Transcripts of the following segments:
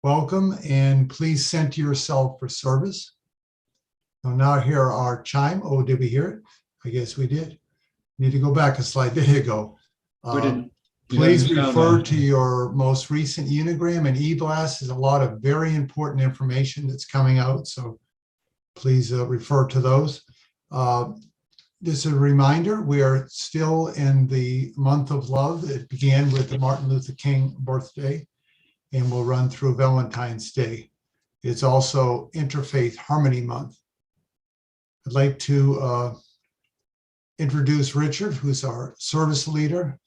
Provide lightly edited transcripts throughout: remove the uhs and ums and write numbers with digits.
Welcome, and please center yourself for service. Now hear our chime. Oh, did we hear it? I guess we did. Need to go back a slide. There you go. Please refer to your most recent unigram and e-blast. There's a lot of very important information that's coming out, so please refer to those. Just a reminder, we are still in the month of love. It began with the Martin Luther King birthday and will run through Valentine's Day. It's also Interfaith Harmony Month. I'd like to introduce Richard, who's our service leader,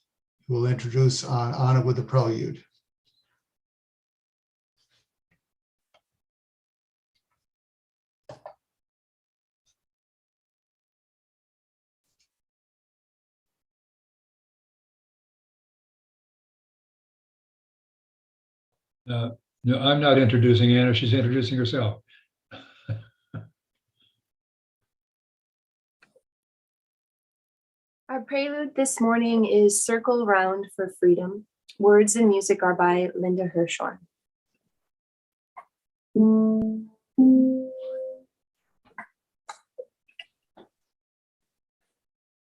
who will introduce on it with the Prelude. No, I'm not introducing Anna, she's introducing herself. Our prelude this morning is Circle Round for Freedom. Words and music are by Linda Hirshhorn.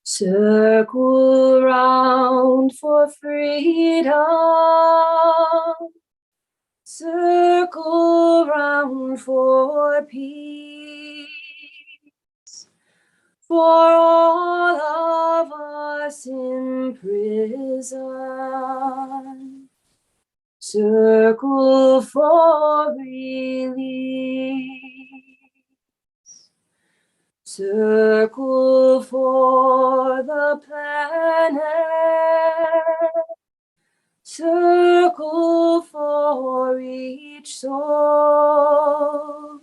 Circle round for freedom. Circle round for peace. For all of us in prison, circle for release, circle for the planet, circle for each soul.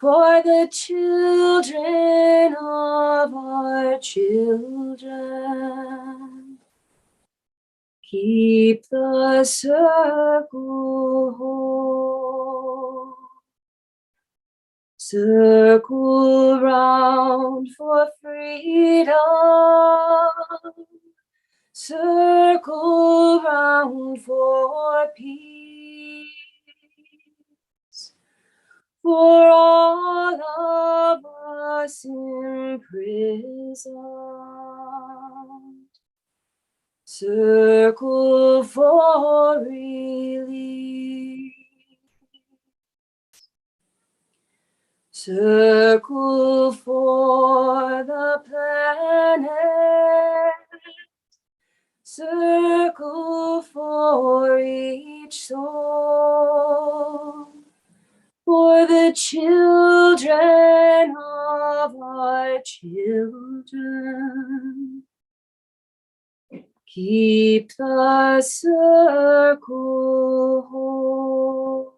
For the children of our children, keep the circle whole. Circle round for freedom. Circle round for peace. For all of us in prison, circle for relief, circle for the planet, circle for each soul. For the children of our children, keep the circle whole.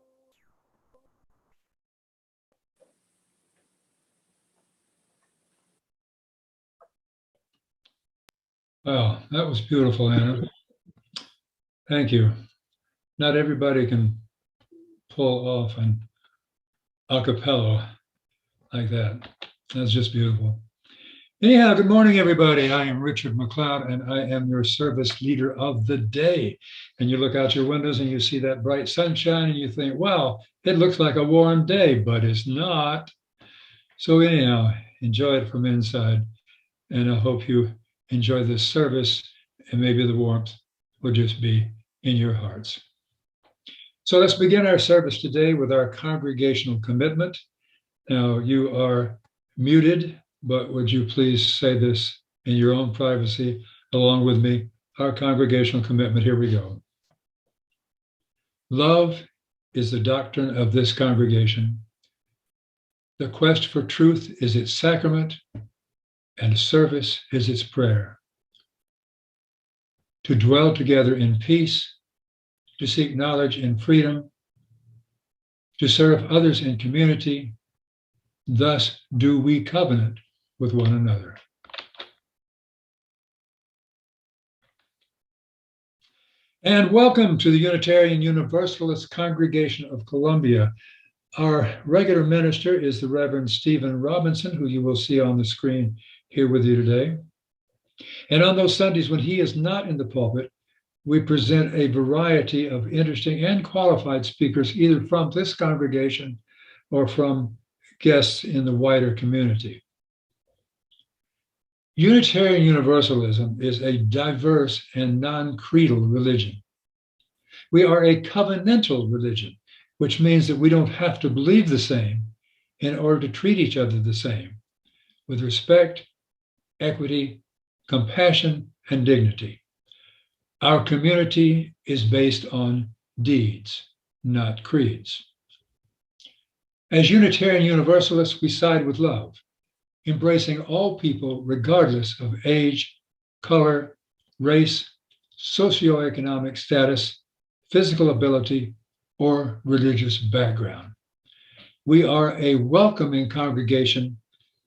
Wow, that was beautiful, Anna. Thank you. Not everybody can pull off an a cappella like that. That's just beautiful. Anyhow, good morning, everybody. I am Richard Mcleod, and I am your service leader of the day. And you look out your windows and you see that bright sunshine and you think, wow, it looks like a warm day, but it's not. So anyhow, enjoy it from inside. And I hope you enjoy this service, and maybe the warmth will just be in your hearts. So let's begin our service today with our congregational commitment. Now, you are muted, but would you please say this in your own privacy along with me? Our congregational commitment, here we go. Love is the doctrine of this congregation. The quest for truth is its sacrament, and service is its prayer. To dwell together in peace, to seek knowledge in freedom, to serve others in community, thus do we covenant with one another. And welcome to the Unitarian Universalist Congregation of Columbia. Our regular minister is the Reverend Stephen Robinson, who you will see on the screen here with you today. And on those Sundays when he is not in the pulpit, we present a variety of interesting and qualified speakers, either from this congregation or from guests in the wider community. Unitarian Universalism is a diverse and non-creedal religion. We are a covenantal religion, which means that we don't have to believe the same in order to treat each other the same, with respect, equity, compassion, and dignity. Our community is based on deeds, not creeds. As Unitarian Universalists, we side with love, embracing all people regardless of age, color, race, socioeconomic status, physical ability, or religious background. We are a welcoming congregation,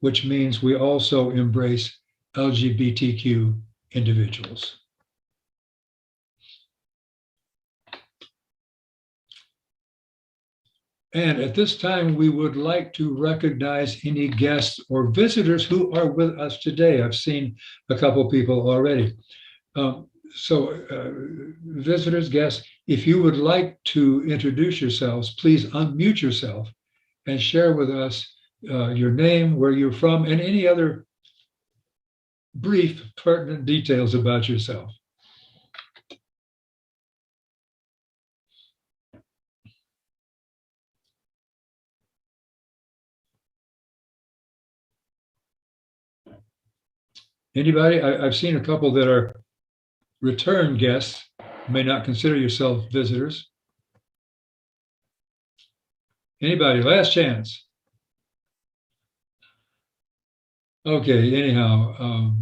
which means we also embrace LGBTQ individuals. And at this time, we would like to recognize any guests or visitors who are with us today. I've seen a couple people already. Visitors, guests, if you would like to introduce yourselves, please unmute yourself and share with us your name, where you're from, and any other brief, pertinent details about yourself. Anybody? I've seen a couple that are return guests, may not consider yourself visitors. Anybody? Last chance. Okay, anyhow,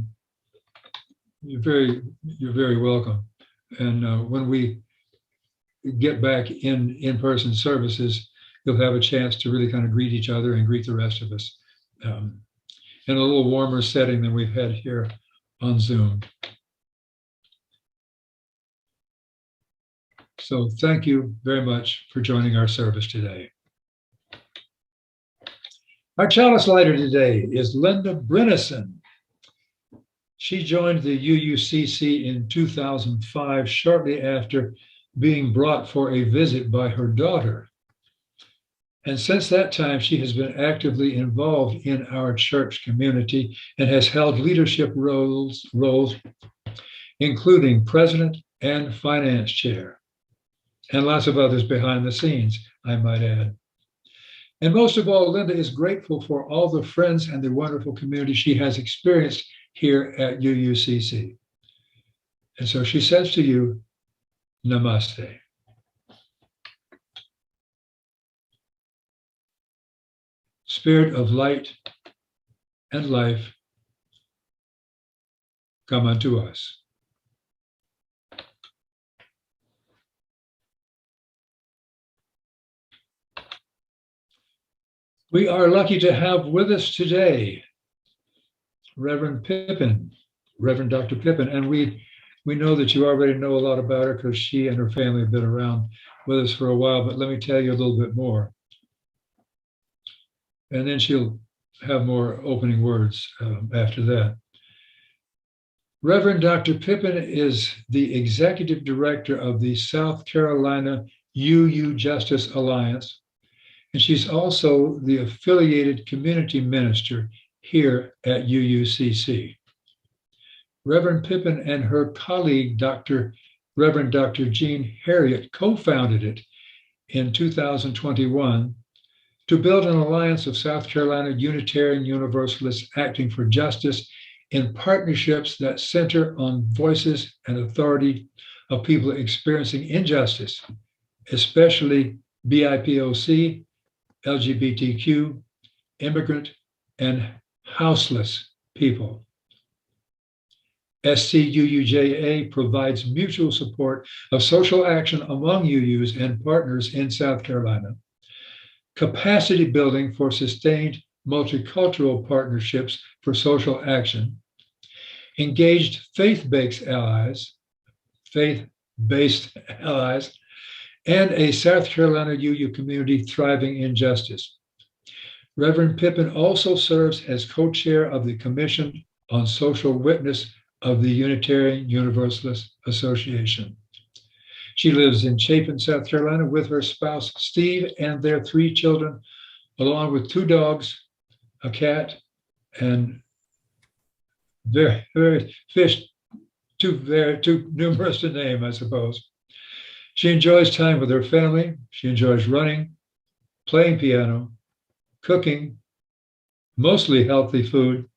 you're very welcome. And when we get back in person services, you'll have a chance to really kind of greet each other and greet the rest of us in a little warmer setting than we've had here on Zoom. So thank you very much for joining our service today. Our chalice lighter today is Linda Brenneson. She joined the UUCC in 2005, shortly after being brought for a visit by her daughter. And since that time, she has been actively involved in our church community and has held leadership roles, including president and finance chair, and lots of others behind the scenes, I might add. And most of all, Linda is grateful for all the friends and the wonderful community she has experienced here at UUCC. And so she says to you, namaste. Spirit of light and life, come unto us. We are lucky to have with us today Reverend Pippin, Reverend Dr. Pippin, and we know that you already know a lot about her because she and her family have been around with us for a while, but let me tell you a little bit more. And then she'll have more opening words after that. Reverend Dr. Pippin is the executive director of the South Carolina UU Justice Alliance, and she's also the affiliated community minister here at UUCC. Reverend Pippin and her colleague, Reverend Dr. Jean Harriet, co-founded it in 2021 to build an alliance of South Carolina Unitarian Universalists acting for justice in partnerships that center on voices and authority of people experiencing injustice, especially BIPOC, LGBTQ, immigrant, and houseless people. SCUUJA provides mutual support of social action among UUs and partners in South Carolina, capacity building for sustained multicultural partnerships for social action, engaged faith-based allies, and a South Carolina UU community thriving in justice. Reverend Pippin also serves as co-chair of the Commission on Social Witness of the Unitarian Universalist Association. She lives in Chapin, South Carolina with her spouse, Steve, and their 3 children, along with 2 dogs, a cat, and very fish, too numerous to name, I suppose. She enjoys time with her family. She enjoys running, playing piano, cooking, mostly healthy food,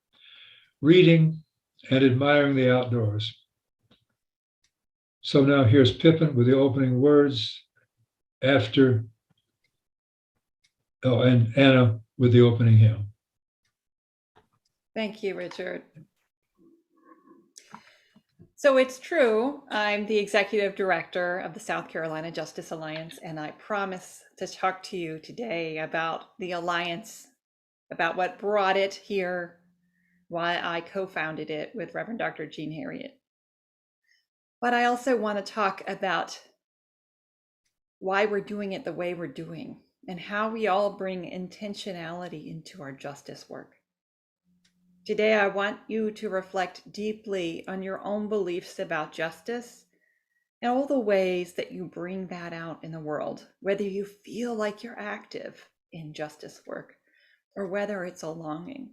reading, and admiring the outdoors. So now here's Pippin with the opening words and Anna with the opening hymn. Thank you, Richard. So it's true, I'm the executive director of the South Carolina Justice Alliance, and I promise to talk to you today about the Alliance, about what brought it here, why I co-founded it with Reverend Dr. Jean Harriet. But I also want to talk about why we're doing it the way we're doing and how we all bring intentionality into our justice work. Today, I want you to reflect deeply on your own beliefs about justice and all the ways that you bring that out in the world, whether you feel like you're active in justice work or whether it's a longing.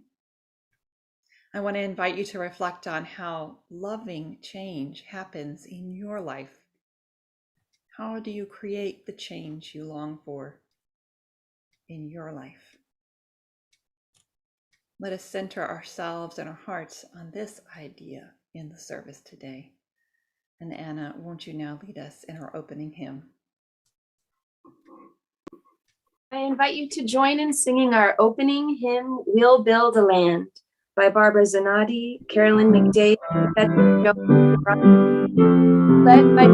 I want to invite you to reflect on how loving change happens in your life. How do you create the change you long for in your life? Let us center ourselves and our hearts on this idea in the service today. And Anna, won't you now lead us in our opening hymn? I invite you to join in singing our opening hymn, We'll Build a Land, by Barbara Zanotti, Carolyn McDade, led by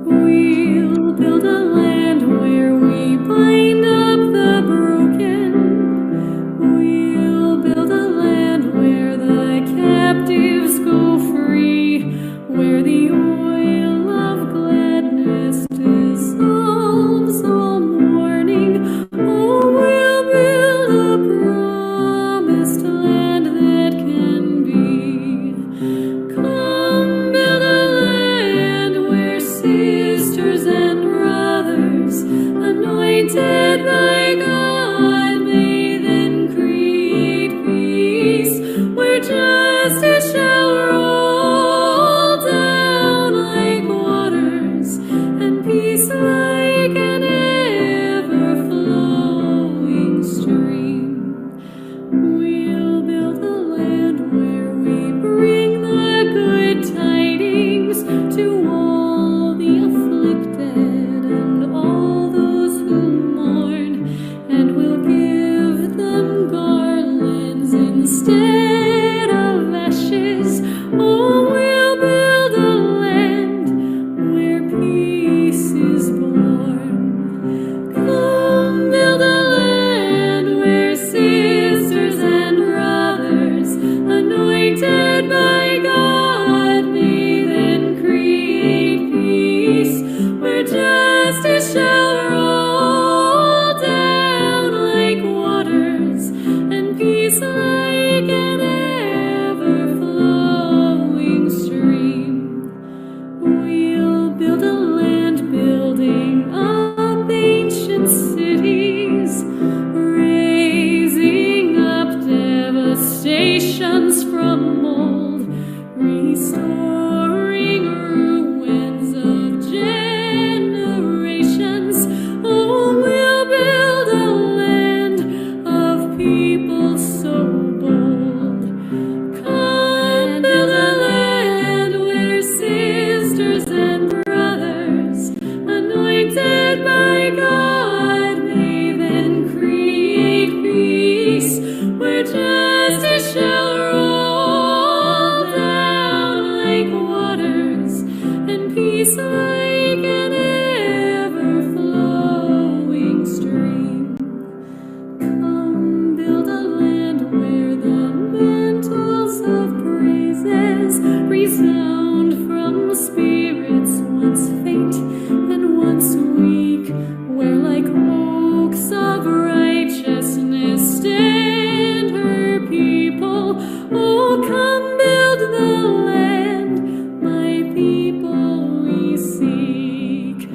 We'll build a land where we bind up the broken. We'll build a land where the resound from spirits once faint and once weak, where like oaks of righteousness stand her people. Oh, come build the land, my people we seek.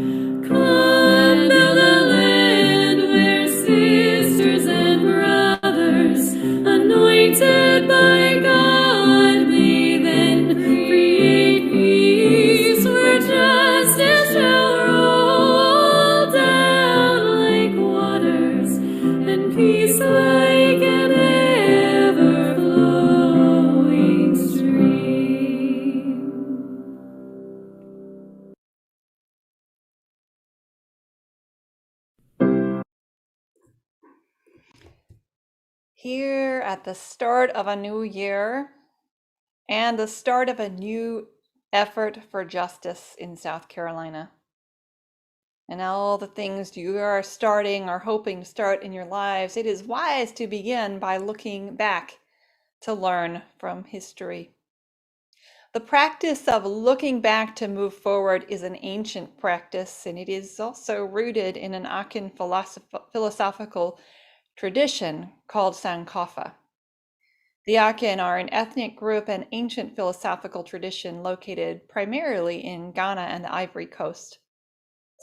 Come build a land where sisters and brothers, anointed by God, may then create peace, where justice shall roll down like waters, and peace like an ever-flowing stream. Here at the start of a new year and the start of a new effort for justice in South Carolina, and all the things you are starting or hoping to start in your lives, it is wise to begin by looking back to learn from history. The practice of looking back to move forward is an ancient practice, and it is also rooted in an Akan philosophical tradition called Sankofa. The Akan are an ethnic group and ancient philosophical tradition located primarily in Ghana and the Ivory Coast.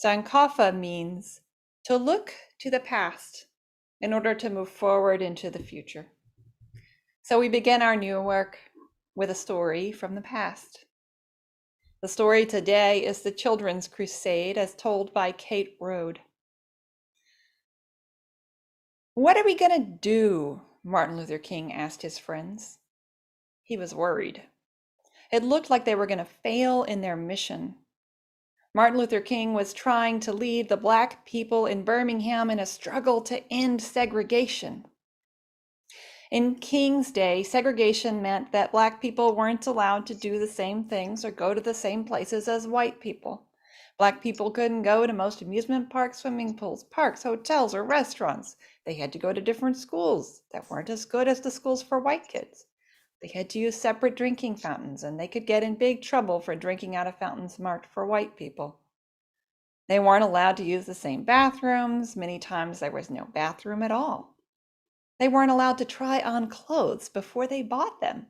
Sankofa means to look to the past in order to move forward into the future. So we begin our new work with a story from the past. The story today is the Children's Crusade as told by Kate Rode. What are we going to do? Martin Luther King asked his friends. He was worried. It looked like they were going to fail in their mission. Martin Luther King was trying to lead the Black people in Birmingham in a struggle to end segregation. In King's day, segregation meant that Black people weren't allowed to do the same things or go to the same places as white people. Black people couldn't go to most amusement parks, swimming pools, parks, hotels, or restaurants. They had to go to different schools that weren't as good as the schools for white kids. They had to use separate drinking fountains, and they could get in big trouble for drinking out of fountains marked for white people. They weren't allowed to use the same bathrooms. Many times there was no bathroom at all. They weren't allowed to try on clothes before they bought them.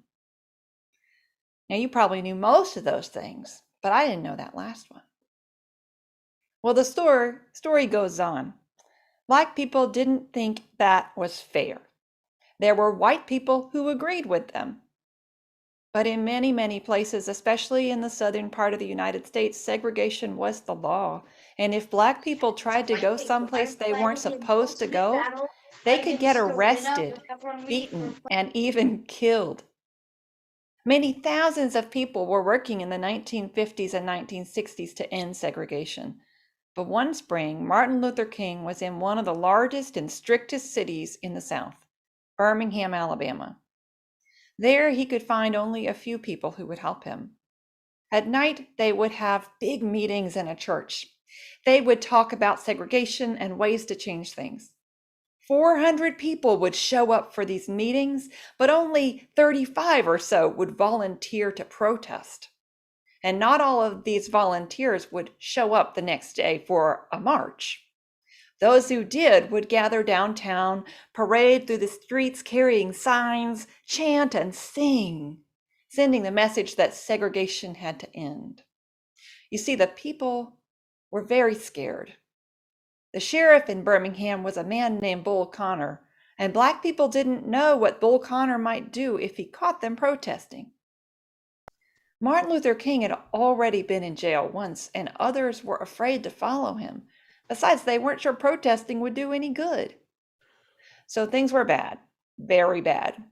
Now, you probably knew most of those things, but I didn't know that last one. Well, the story goes on. Black people didn't think that was fair. There were white people who agreed with them. But in many, many places, especially in the southern part of the United States, segregation was the law. And if Black people tried to go someplace they weren't supposed to go, they could get arrested, beaten, and even killed. Many thousands of people were working in the 1950s and 1960s to end segregation. But one spring, Martin Luther King was in one of the largest and strictest cities in the South, Birmingham, Alabama. There he could find only a few people who would help him. At night, they would have big meetings in a church. They would talk about segregation and ways to change things. 400 people would show up for these meetings, but only 35 or so would volunteer to protest. And not all of these volunteers would show up the next day for a march. Those who did would gather downtown, parade through the streets carrying signs, chant and sing, sending the message that segregation had to end. You see, the people were very scared. The sheriff in Birmingham was a man named Bull Connor, and Black people didn't know what Bull Connor might do if he caught them protesting. Martin Luther King had already been in jail once, and others were afraid to follow him. Besides, they weren't sure protesting would do any good. So things were bad, very bad.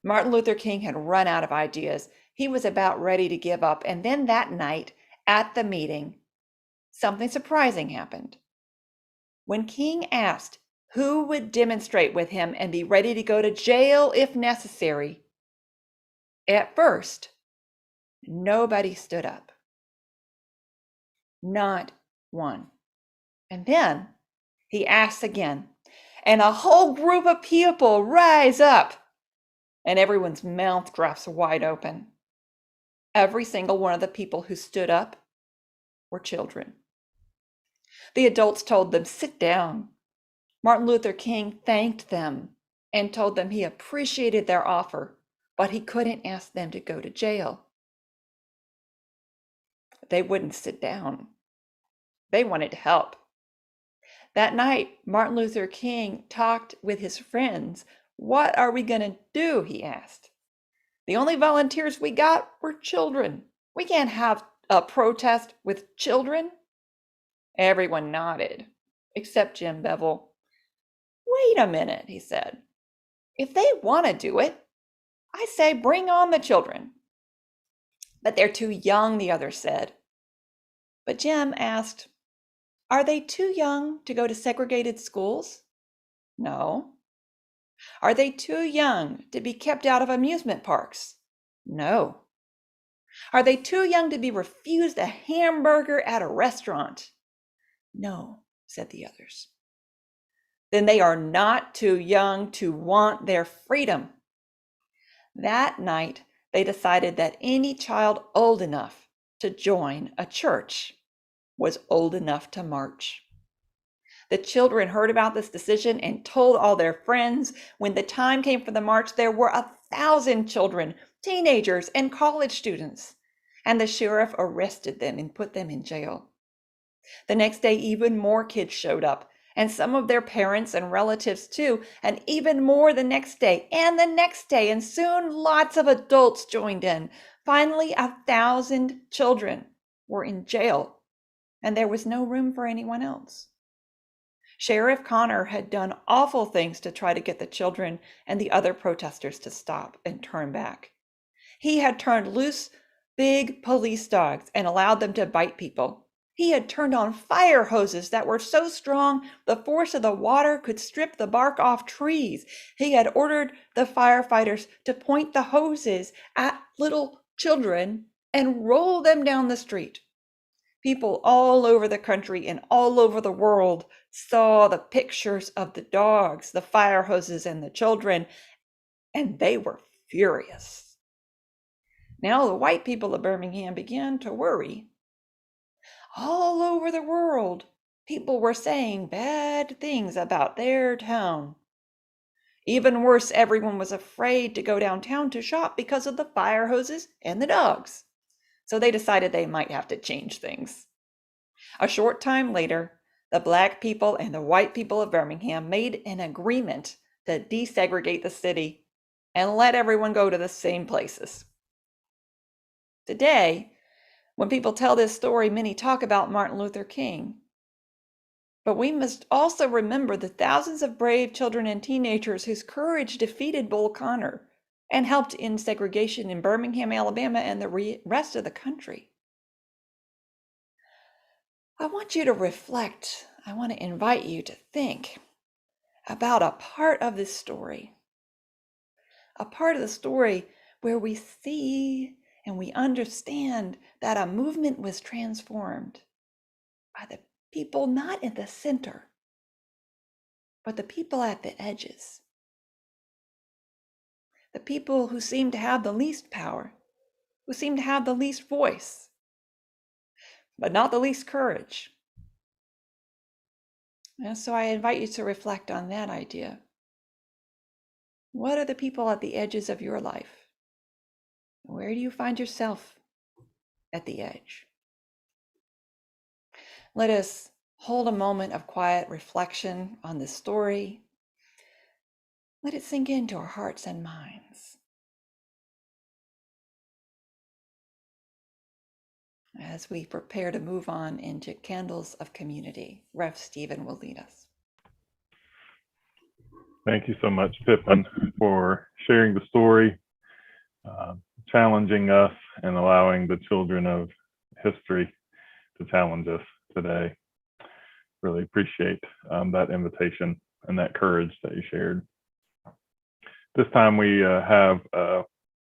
Martin Luther King had run out of ideas. He was about ready to give up. And then that night at the meeting, something surprising happened. When King asked who would demonstrate with him and be ready to go to jail if necessary, at first, nobody stood up. Not one. And then he asks again, and a whole group of people rise up, and everyone's mouth drops wide open. Every single one of the people who stood up were children. The adults told them, "Sit down." Martin Luther King thanked them and told them he appreciated their offer, but he couldn't ask them to go to jail. They wouldn't sit down. They wanted to help. That night, Martin Luther King talked with his friends. "What are we going to do?" he asked. "The only volunteers we got were children. We can't have a protest with children." Everyone nodded, except Jim Bevel. "Wait a minute," he said. "If they want to do it, I say bring on the children." "But they're too young," the others said. But Jim asked, "Are they too young to go to segregated schools?" "No." "Are they too young to be kept out of amusement parks?" "No." "Are they too young to be refused a hamburger at a restaurant?" "No," said the others. "Then they are not too young to want their freedom." That night, they decided that any child old enough to join a church was old enough to march. The children heard about this decision and told all their friends. When the time came for the march, there were 1,000 children, teenagers, and college students, and the sheriff arrested them and put them in jail. The next day, even more kids showed up, and some of their parents and relatives too, and even more the next day, and soon lots of adults joined in. Finally, 1,000 children were in jail, and there was no room for anyone else. Sheriff Connor had done awful things to try to get the children and the other protesters to stop and turn back. He had turned loose big police dogs and allowed them to bite people. He had turned on fire hoses that were so strong the force of the water could strip the bark off trees. He had ordered the firefighters to point the hoses at little children and roll them down the street. People all over the country and all over the world saw the pictures of the dogs, the fire hoses, and the children, and they were furious. Now the white people of Birmingham began to worry. All over the world, people were saying bad things about their town. Even worse, everyone was afraid to go downtown to shop because of the fire hoses and the dogs. So they decided they might have to change things. A short time later, the black people and the white people of Birmingham made an agreement to desegregate the city and let everyone go to the same places. Today, when people tell this story, many talk about Martin Luther King. But we must also remember the thousands of brave children and teenagers whose courage defeated Bull Connor and helped end segregation in Birmingham, Alabama, and the rest of the country. I want you to reflect. I want to invite you to think about a part of this story. A part of the story where we see and we understand that a movement was transformed by the people not in the center, but the people at the edges. The people who seem to have the least power, who seem to have the least voice, but not the least courage. And so I invite you to reflect on that idea. What are the people at the edges of your life? Where do you find yourself at the edge? Let us hold a moment of quiet reflection on this story. Let it sink into our hearts and minds. As we prepare to move on into Candles of Community, Rev. Stephen will lead us. Thank you so much, Pippin, for sharing the story, challenging us, and allowing the children of history to challenge us today. Really appreciate that invitation and that courage that you shared. This time we have a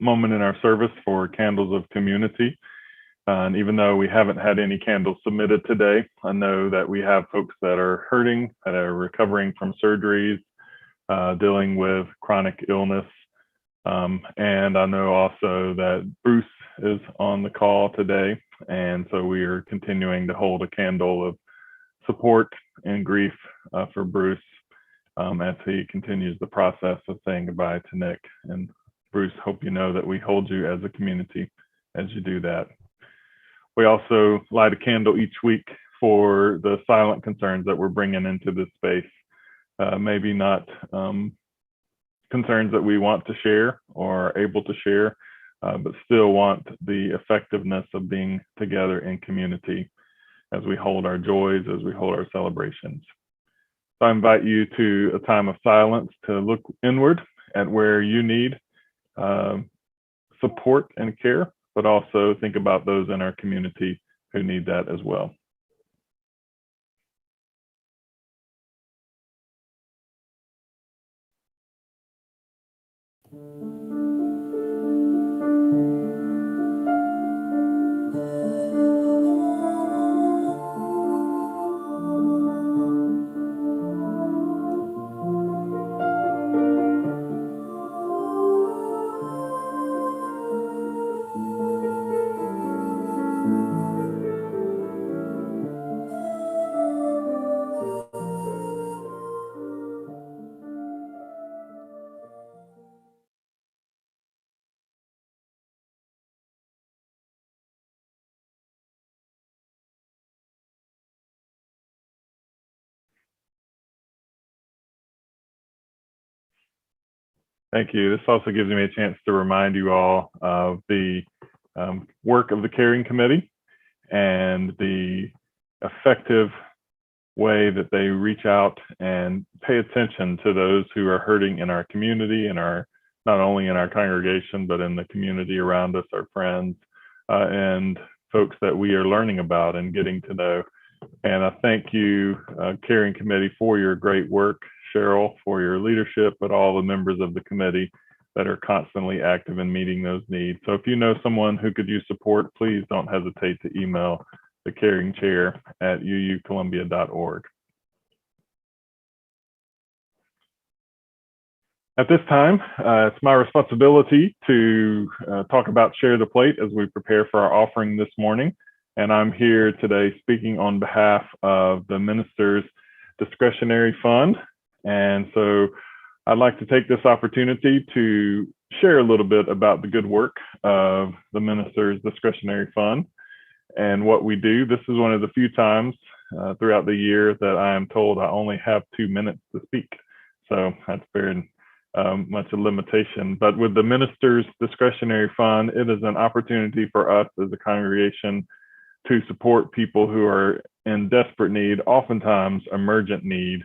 moment in our service for Candles of Community. And even though we haven't had any candles submitted today, I know that we have folks that are hurting, that are recovering from surgeries, dealing with chronic illness. And I know also that Bruce is on the call today, and so we are continuing to hold a candle of support and grief for Bruce as he continues the process of saying goodbye to Nick. And Bruce, hope you know that we hold you as a community as you do that. We also light a candle each week for the silent concerns that we're bringing into this space. Maybe not concerns that we want to share or are able to share, but still want the effectiveness of being together in community as we hold our joys, as we hold our celebrations. So I invite you to a time of silence to look inward at where you need support and care, but also think about those in our community who need that as well. Thank you. This also gives me a chance to remind you all of the work of the Caring Committee and the effective way that they reach out and pay attention to those who are hurting in our community and not only in our congregation, but in the community around us, our friends, and folks that we are learning about and getting to know. And I thank you, Caring Committee, for your great work. Cheryl, for your leadership, but all the members of the committee that are constantly active in meeting those needs. So if you know someone who could use support, please don't hesitate to email the Caring Chair at uucolumbia.org. At this time, it's my responsibility to talk about Share the Plate as we prepare for our offering this morning. And I'm here today speaking on behalf of the Minister's Discretionary Fund. And so I'd like to take this opportunity to share a little bit about the good work of the Minister's Discretionary Fund and what we do. This is one of the few times throughout the year that I am told I only have 2 minutes to speak. So that's very much a limitation. But with the Minister's Discretionary Fund, it is an opportunity for us as a congregation to support people who are in desperate need, oftentimes emergent need,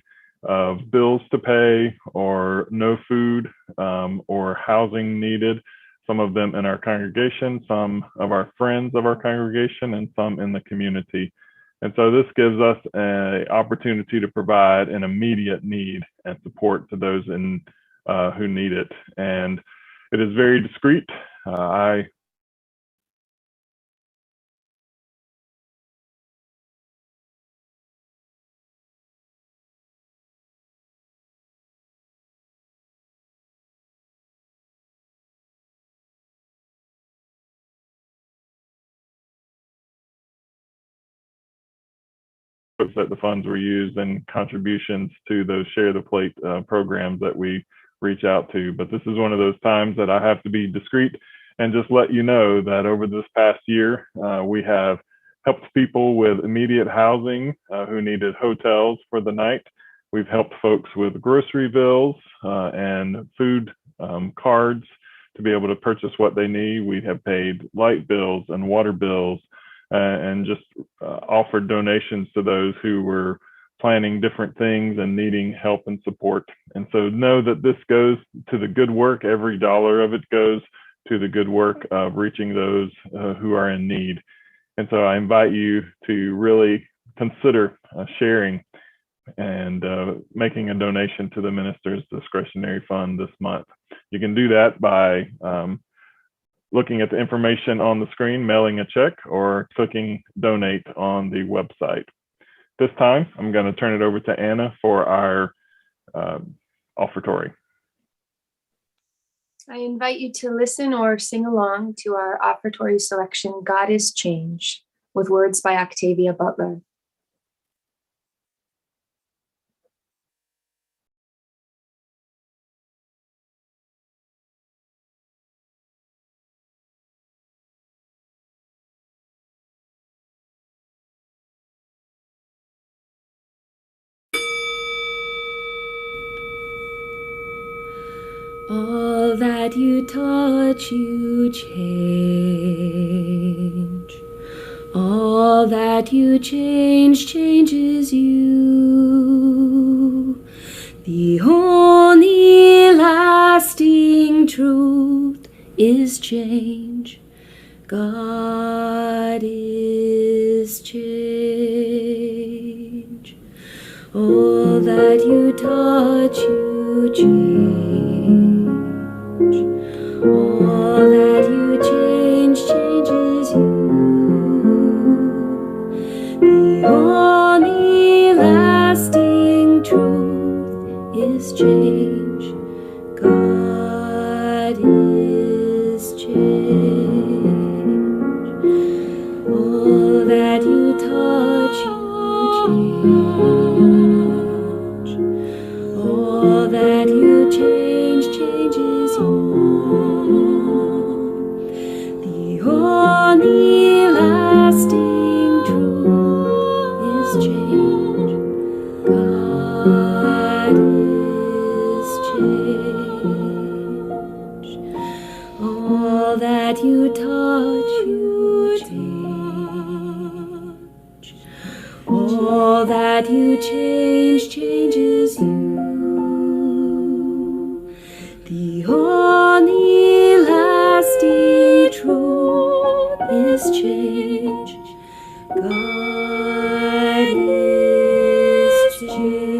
of bills to pay or no food or housing needed, some of them in our congregation, some of our friends of our congregation, and some in the community. And so this gives us an opportunity to provide an immediate need and support to those who need it. And it is very discreet. That the funds were used in contributions to those Share the Plate programs that we reach out to. But this is one of those times that I have to be discreet and just let you know that over this past year, we have helped people with immediate housing who needed hotels for the night. We've helped folks with grocery bills and food cards to be able to purchase what they need. We have paid light bills and water bills and just offered donations to those who were planning different things and needing help and support. And so know that this goes to the good work. Every dollar of it goes to the good work of reaching those who are in need. And so I invite you to really consider sharing and making a donation to the Minister's Discretionary Fund this month. You can do that by looking at the information on the screen, mailing a check, or clicking donate on the website. This time, I'm going to turn it over to Anna for our offertory. I invite you to listen or sing along to our offertory selection, God is Change, with words by Octavia Butler. All that you touch, you change. All that you change, changes you. The only lasting truth is change. God is change. All that you touch, you change. All that you change, changes you. The only lasting truth is change. God is change. All that you touch, you change. All that you change, changes you. The only lasting truth is change. God is change. All that you touch, you change. All that you change, changes you. The only lasting truth is change. God is change.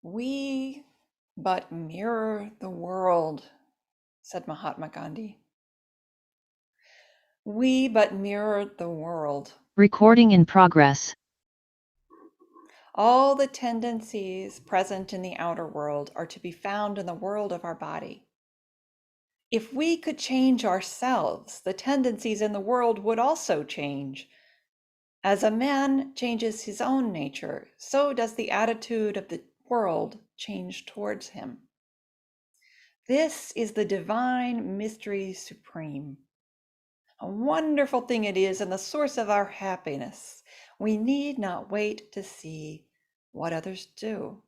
We but mirror the world, said Mahatma Gandhi. We but mirror the world. Recording in progress. All the tendencies present in the outer world are to be found in the world of our body. If we could change ourselves, the tendencies in the world would also change. As a man changes his own nature, so does the attitude of the world change towards him. This is the divine mystery supreme. A wonderful thing it is and the source of our happiness. We need not wait to see what others do.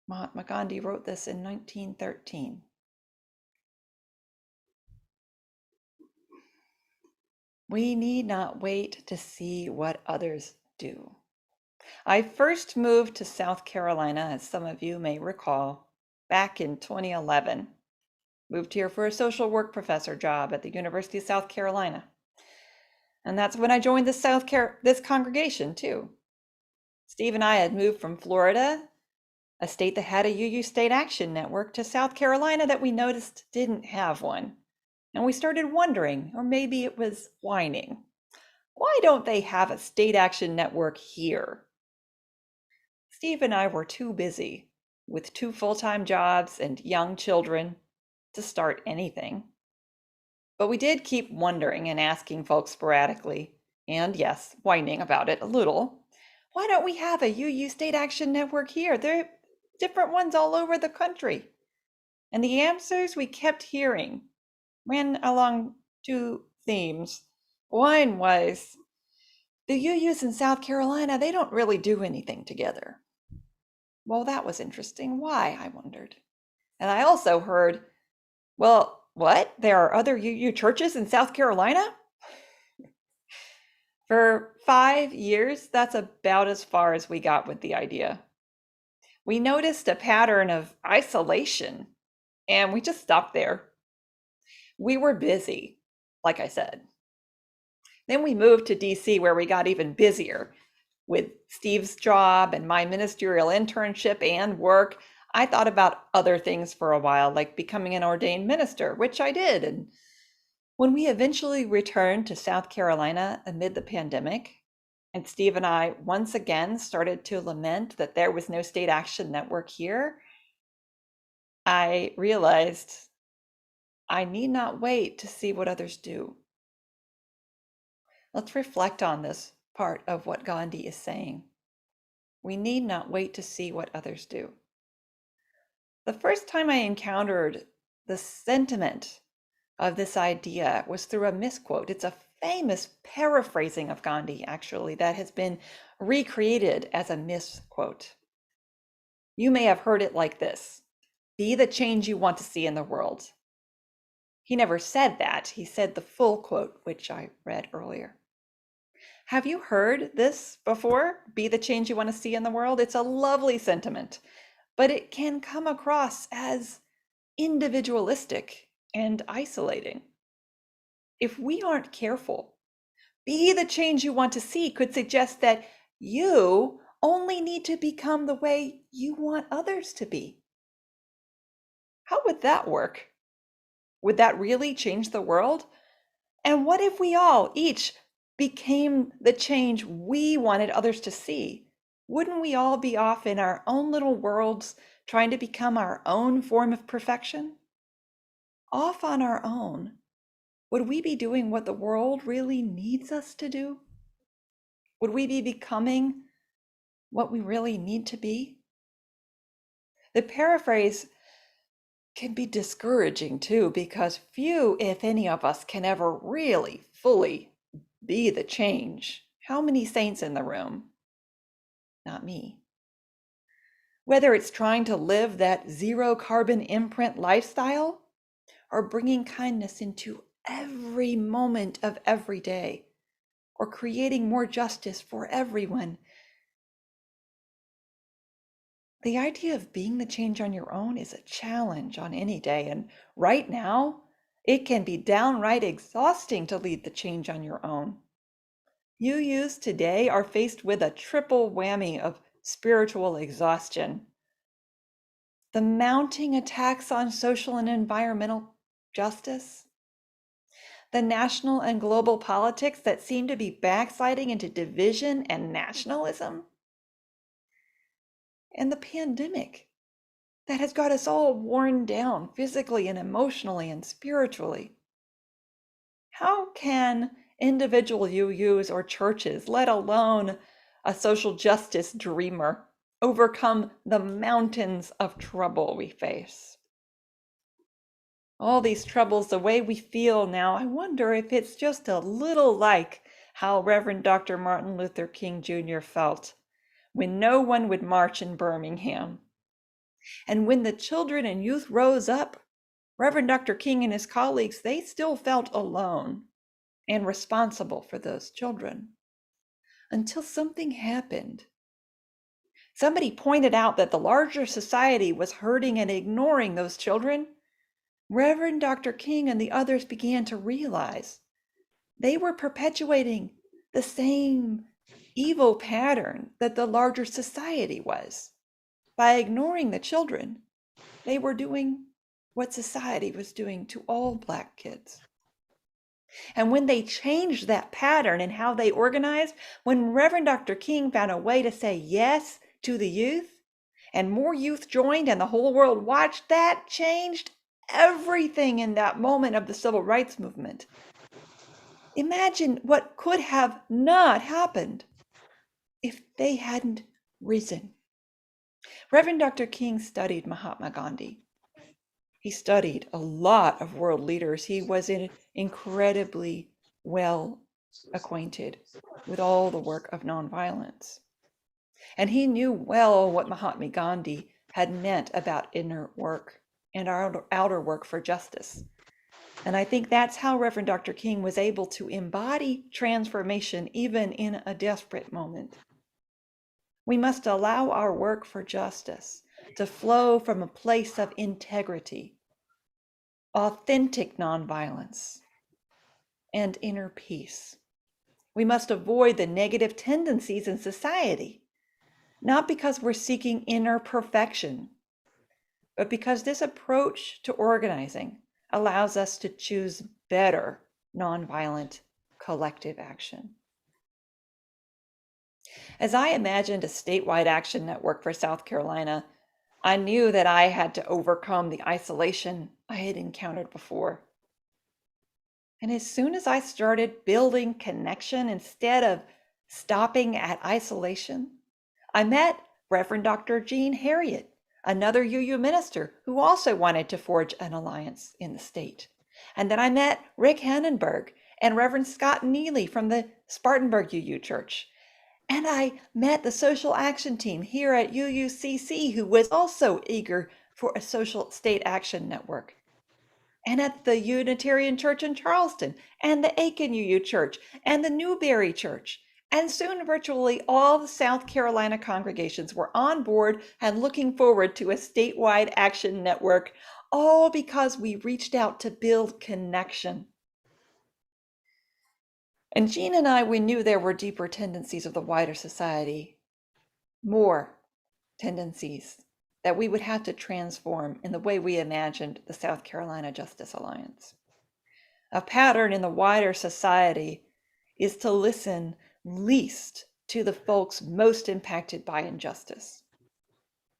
Mahatma Gandhi wrote this in 1913. We need not wait to see what others do. I first moved to South Carolina, as some of you may recall, back in 2011. Moved here for a social work professor job at the University of South Carolina. And that's when I joined this congregation too. Steve and I had moved from Florida, a state that had a UU state action network, to South Carolina that we noticed didn't have one. And we started wondering, or maybe it was whining, why don't they have a state action network here? Steve and I were too busy with 2 full-time jobs and young children to start anything. But we did keep wondering and asking folks sporadically, and yes, whining about it a little. Why don't we have a UU State Action Network here? There are different ones all over the country. And the answers we kept hearing ran along 2 themes. One was, the UUs in South Carolina, they don't really do anything together. Well, that was interesting. Why, I wondered. And I also heard, well, what? There are other UU churches in South Carolina? For 5 years, that's about as far as we got with the idea. We noticed a pattern of isolation, and we just stopped there. We were busy, like I said. Then we moved to DC, where we got even busier with Steve's job and my ministerial internship and work. I thought about other things for a while, like becoming an ordained minister, which I did. And when we eventually returned to South Carolina amid the pandemic, and Steve and I once again started to lament that there was no state action network here, I realized I need not wait to see what others do. Let's reflect on this part of what Gandhi is saying. We need not wait to see what others do. The first time I encountered the sentiment of this idea was through a misquote. It's a famous paraphrasing of Gandhi, actually, that has been recreated as a misquote. You may have heard it like this: be the change you want to see in the world. He never said that. He said the full quote, which I read earlier. Have you heard this before? Be the change you want to see in the world? It's a lovely sentiment, but it can come across as individualistic and isolating. If we aren't careful, be the change you want to see could suggest that you only need to become the way you want others to be. How would that work? Would that really change the world? And what if we all each became the change we wanted others to see? Wouldn't we all be off in our own little worlds trying to become our own form of perfection? Off on our own, would we be doing what the world really needs us to do? Would we be becoming what we really need to be? The paraphrase can be discouraging too, because few, if any of us, can ever really fully be the change. How many saints in the room? Not me. Whether it's trying to live that zero carbon imprint lifestyle or bringing kindness into every moment of every day, or creating more justice for everyone. The idea of being the change on your own is a challenge on any day. And right now, it can be downright exhausting to lead the change on your own. UUs today are faced with a triple whammy of spiritual exhaustion. The mounting attacks on social and environmental justice, the national and global politics that seem to be backsliding into division and nationalism, and the pandemic that has got us all worn down physically and emotionally and spiritually. How can individual UUs or churches, let alone a social justice dreamer, overcome the mountains of trouble we face? All these troubles, the way we feel now, I wonder if it's just a little like how Reverend Dr. Martin Luther King Jr. felt when no one would march in Birmingham. And when the children and youth rose up, Reverend Dr. King and his colleagues, they still felt alone and responsible for those children until something happened. Somebody pointed out that the larger society was hurting and ignoring those children. Reverend Dr. King and the others began to realize they were perpetuating the same evil pattern that the larger society was. By ignoring the children, they were doing what society was doing to all Black kids. And when they changed that pattern and how they organized, when Reverend Dr. King found a way to say yes to the youth, and more youth joined and the whole world watched, that changed everything in that moment of the civil rights movement. Imagine what could have not happened if they hadn't risen. Reverend Dr. King studied Mahatma Gandhi. He studied a lot of world leaders. He was incredibly well acquainted with all the work of nonviolence. And he knew well what Mahatma Gandhi had meant about inner work and our outer work for justice. And I think that's how Reverend Dr. King was able to embody transformation even in a desperate moment. We must allow our work for justice to flow from a place of integrity, authentic nonviolence, and inner peace. We must avoid the negative tendencies in society, not because we're seeking inner perfection, but because this approach to organizing allows us to choose better nonviolent collective action. As I imagined a statewide action network for South Carolina, I knew that I had to overcome the isolation I had encountered before. And as soon as I started building connection instead of stopping at isolation, I met Reverend Dr. Jean Harriet, another UU minister who also wanted to forge an alliance in the state. And then I met Rick Hannenberg and Reverend Scott Neely from the Spartanburg UU Church. And I met the social action team here at UUCC, who was also eager for a social state action network. And at the Unitarian Church in Charleston, and the Aiken UU Church, and the Newberry Church. And soon virtually all the South Carolina congregations were on board and looking forward to a statewide action network, all because we reached out to build connection. And Jean and I, we knew there were deeper tendencies of the wider society, more tendencies that we would have to transform in the way we imagined the South Carolina Justice Alliance. A pattern in the wider society is to listen least to the folks most impacted by injustice.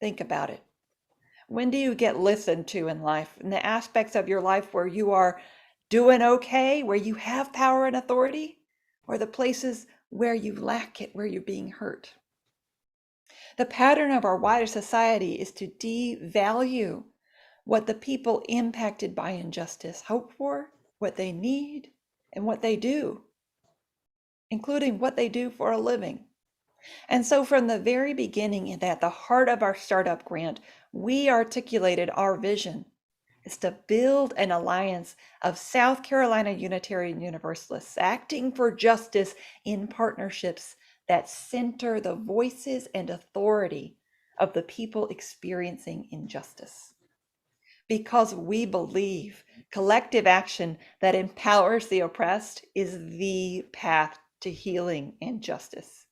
Think about it. When do you get listened to in life, in the aspects of your life where you are doing okay, where you have power and authority, or the places where you lack it, where you're being hurt? The pattern of our wider society is to devalue what the people impacted by injustice hope for, what they need, and what they do, including what they do for a living. And so from the very beginning, at the heart of our startup grant, we articulated our vision is to build an alliance of South Carolina Unitarian Universalists acting for justice in partnerships that center the voices and authority of the people experiencing injustice. Because we believe collective action that empowers the oppressed is the path to healing and justice.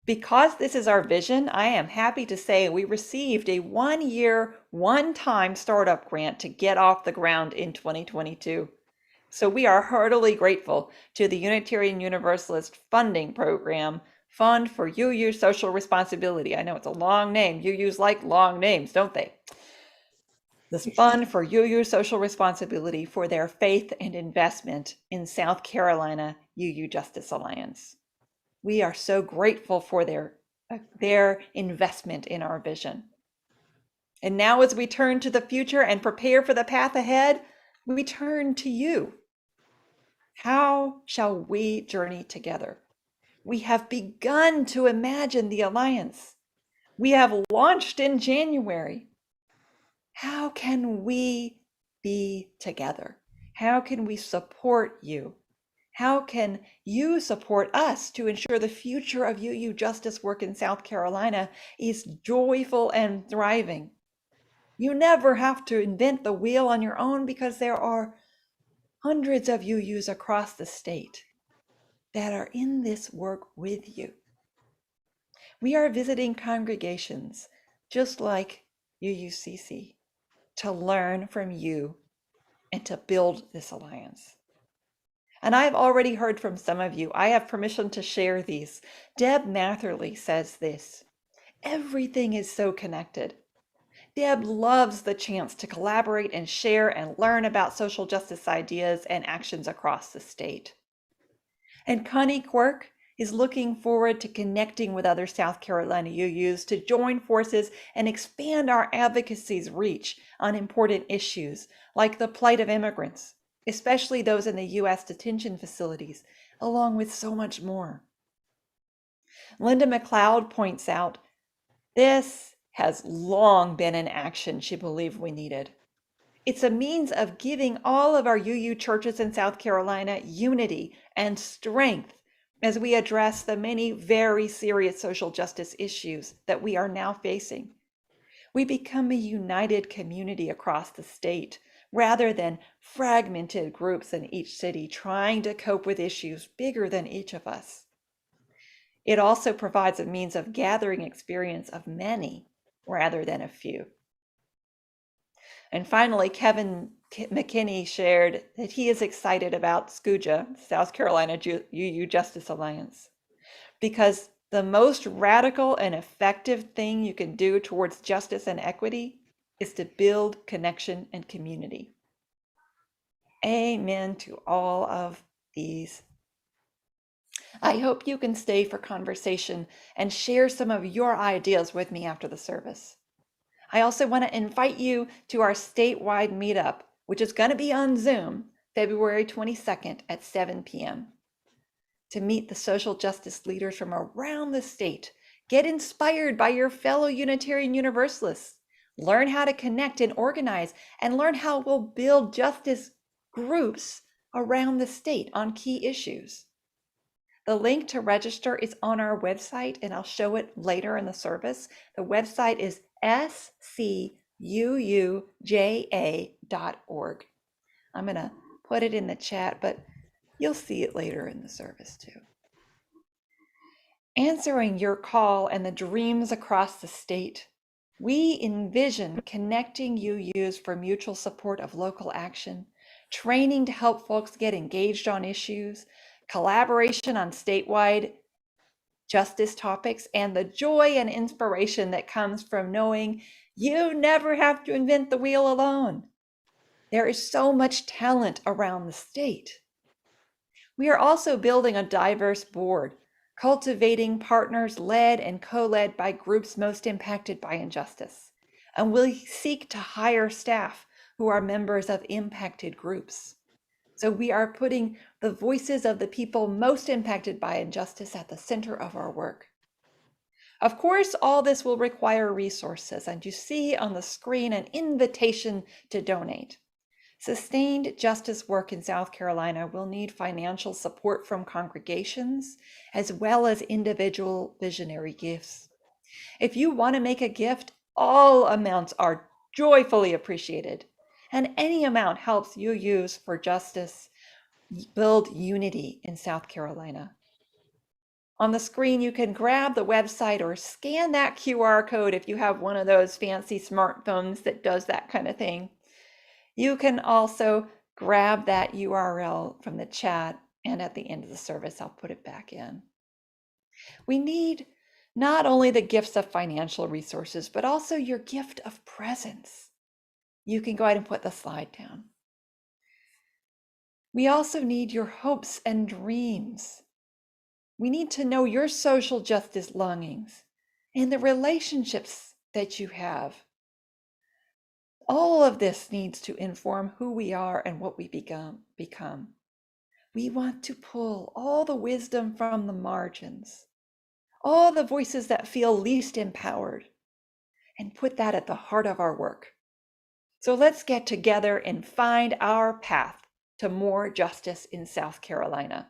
Because this is our vision, I am happy to say we received a one-year, one-time startup grant to get off the ground in 2022. So we are heartily grateful to the Unitarian Universalist Funding Program, Fund for UU Social Responsibility. I know it's a long name. UUs like long names, don't they? This Fund for UU Social Responsibility for their faith and investment in South Carolina UU Justice Alliance. We are so grateful for their investment in our vision. And now as we turn to the future and prepare for the path ahead, we turn to you. How shall we journey together? We have begun to imagine the alliance. We have launched in January. How can we be together? How can we support you? How can you support us to ensure the future of UU justice work in South Carolina is joyful and thriving? You never have to invent the wheel on your own because there are hundreds of UUs across the state that are in this work with you. We are visiting congregations just like UUCC to learn from you and to build this alliance. And I've already heard from some of you. I have permission to share these. Deb Matherly says this: everything is so connected. Deb loves the chance to collaborate and share and learn about social justice ideas and actions across the state. And Connie Quirk is looking forward to connecting with other South Carolina UUs to join forces and expand our advocacy's reach on important issues like the plight of immigrants, especially those in the U.S. detention facilities, along with so much more. Linda Mcleod points out, this has long been an action she believed we needed. It's a means of giving all of our UU churches in South Carolina unity and strength as we address the many very serious social justice issues that we are now facing. We become a united community across the state, rather than fragmented groups in each city trying to cope with issues bigger than each of us. It also provides a means of gathering experience of many rather than a few. And finally, Kevin McKinney shared that he is excited about SCUJA, South Carolina UU Justice Alliance, because the most radical and effective thing you can do towards justice and equity is to build connection and community. Amen to all of these. I hope you can stay for conversation and share some of your ideas with me after the service. I also want to invite you to our statewide meetup, which is going to be on Zoom, February 22nd at 7 p.m. to meet the social justice leaders from around the state. Get inspired by your fellow Unitarian Universalists. Learn how to connect and organize, and learn how we'll build justice groups around the state on key issues. The link to register is on our website, and I'll show it later in the service. The website is scuuja.org. I'm going to put it in the chat, but you'll see it later in the service too. Answering your call and the dreams across the state, we envision connecting UUs for mutual support of local action, training to help folks get engaged on issues, collaboration on statewide justice topics, and the joy and inspiration that comes from knowing you never have to invent the wheel alone. There is so much talent around the state. We are also building a diverse board, cultivating partners led and co-led by groups most impacted by injustice. And we'll seek to hire staff who are members of impacted groups. So we are putting the voices of the people most impacted by injustice at the center of our work. Of course, all this will require resources, and you see on the screen an invitation to donate. Sustained justice work in South Carolina will need financial support from congregations, as well as individual visionary gifts. If you want to make a gift, all amounts are joyfully appreciated, and any amount helps UUs for justice build unity in South Carolina. On the screen, you can grab the website or scan that QR code if you have one of those fancy smartphones that does that kind of thing. You can also grab that URL from the chat, and at the end of the service, I'll put it back in. We need not only the gifts of financial resources, but also your gift of presence. You can go ahead and put the slide down. We also need your hopes and dreams. We need to know your social justice longings and the relationships that you have. All of this needs to inform who we are and what we become. We want to pull all the wisdom from the margins, all the voices that feel least empowered, and put that at the heart of our work. So let's get together and find our path to more justice in South Carolina.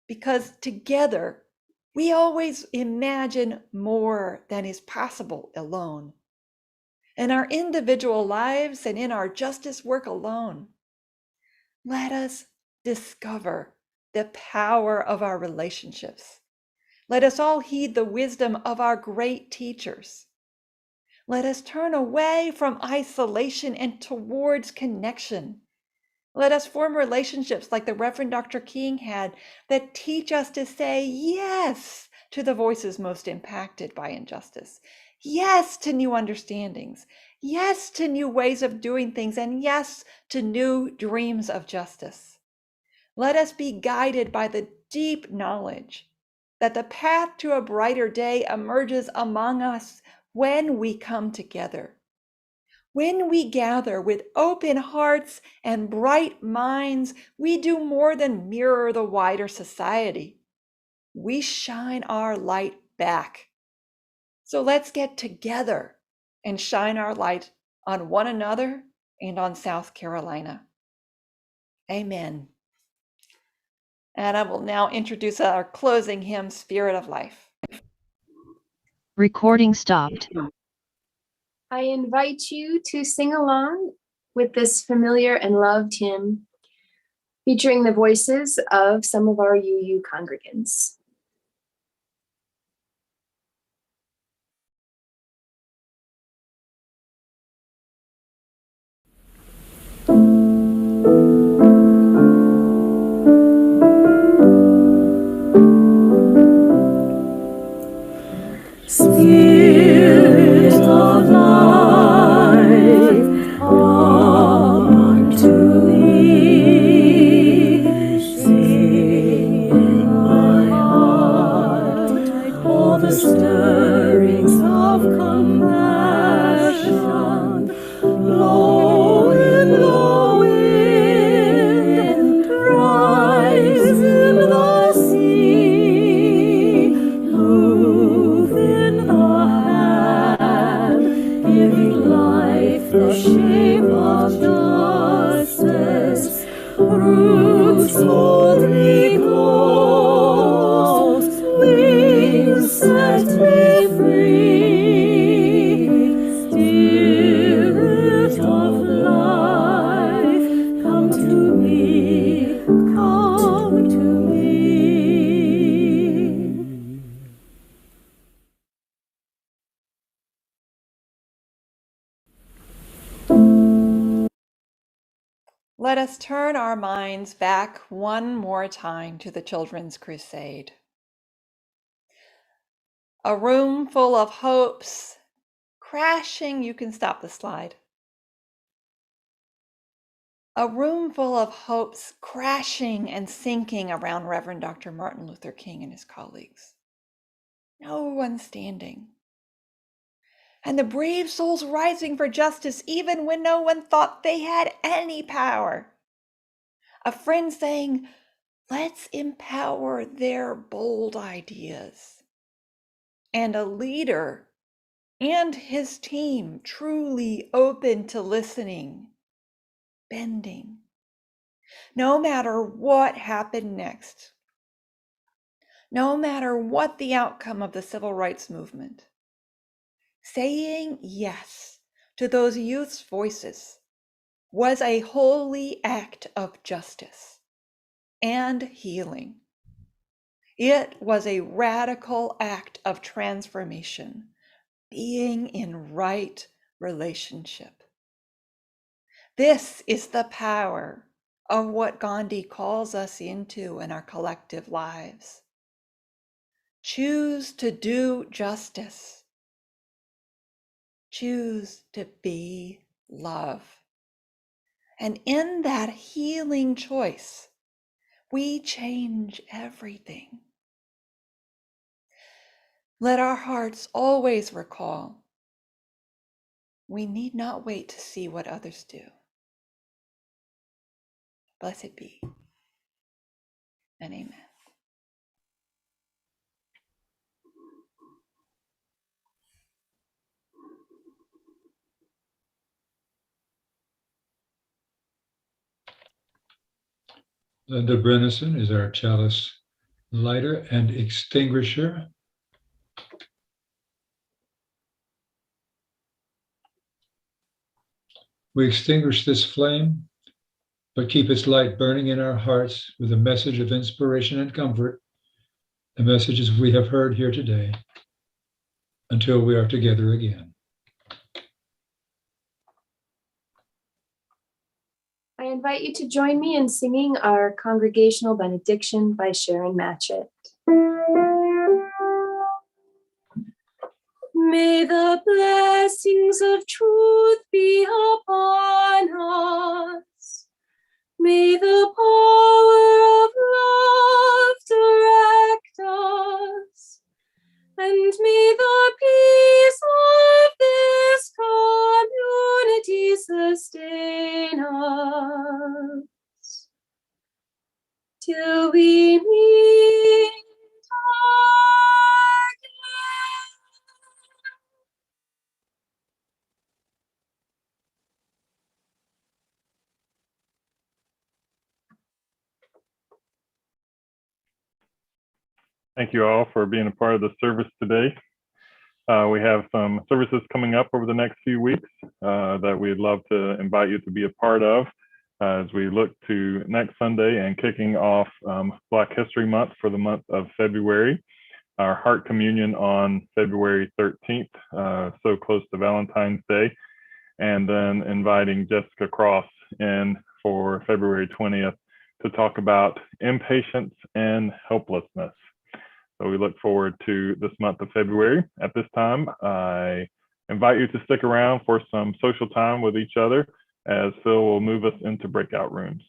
Because together, we always imagine more than is possible alone. In our individual lives and in our justice work alone, let us discover the power of our relationships. Let us all heed the wisdom of our great teachers. Let us turn away from isolation and towards connection. Let us form relationships like the Reverend Dr. King had that teach us to say yes to the voices most impacted by injustice. Yes to new understandings. Yes to new ways of doing things. And yes to new dreams of justice. Let us be guided by the deep knowledge that the path to a brighter day emerges among us when we come together. When we gather with open hearts and bright minds, we do more than mirror the wider society. We shine our light back. So let's get together and shine our light on one another and on South Carolina. Amen. And I will now introduce our closing hymn, Spirit of Life. Recording stopped. I invite you to sing along with this familiar and loved hymn, featuring the voices of some of our UU congregants. let us turn our minds back one more time to the Children's Crusade. A room full of hopes crashing. You can stop the slide. A room full of hopes crashing and sinking around Reverend Dr. Martin Luther King and his colleagues. No one standing. And the brave souls rising for justice even when no one thought they had any power. A friend saying, let's empower their bold ideas. And a leader and his team truly open to listening, bending, no matter what happened next, no matter what the outcome of the civil rights movement. Saying yes to those youth's voices was a holy act of justice and healing. It was a radical act of transformation, being in right relationship. This is the power of what Gandhi calls us into in our collective lives. Choose to do justice. Choose to be love. And in that healing choice, we change everything. Let our hearts always recall, we need not wait to see what others do. Blessed be, and amen. Linda Brenneson is our chalice lighter and extinguisher. We extinguish this flame, but keep its light burning in our hearts with a message of inspiration and comfort, the messages we have heard here today, until we are together again. I invite you to join me in singing our congregational benediction by Sharon Matchett. May the blessings of truth be upon us. May the power of love direct us. And may the peace of this community sustain us till we meet again. Thank you all for being a part of the service today. We have some services coming up over the next few weeks that we'd love to invite you to be a part of as we look to next Sunday and kicking off Black History Month for the month of February. Our Heart Communion on February 13th, so close to Valentine's Day, and then inviting Jessica Cross in for February 20th to talk about impatience and helplessness. So we look forward to this month of February. At this time, I invite you to stick around for some social time with each other as Phil will move us into breakout rooms.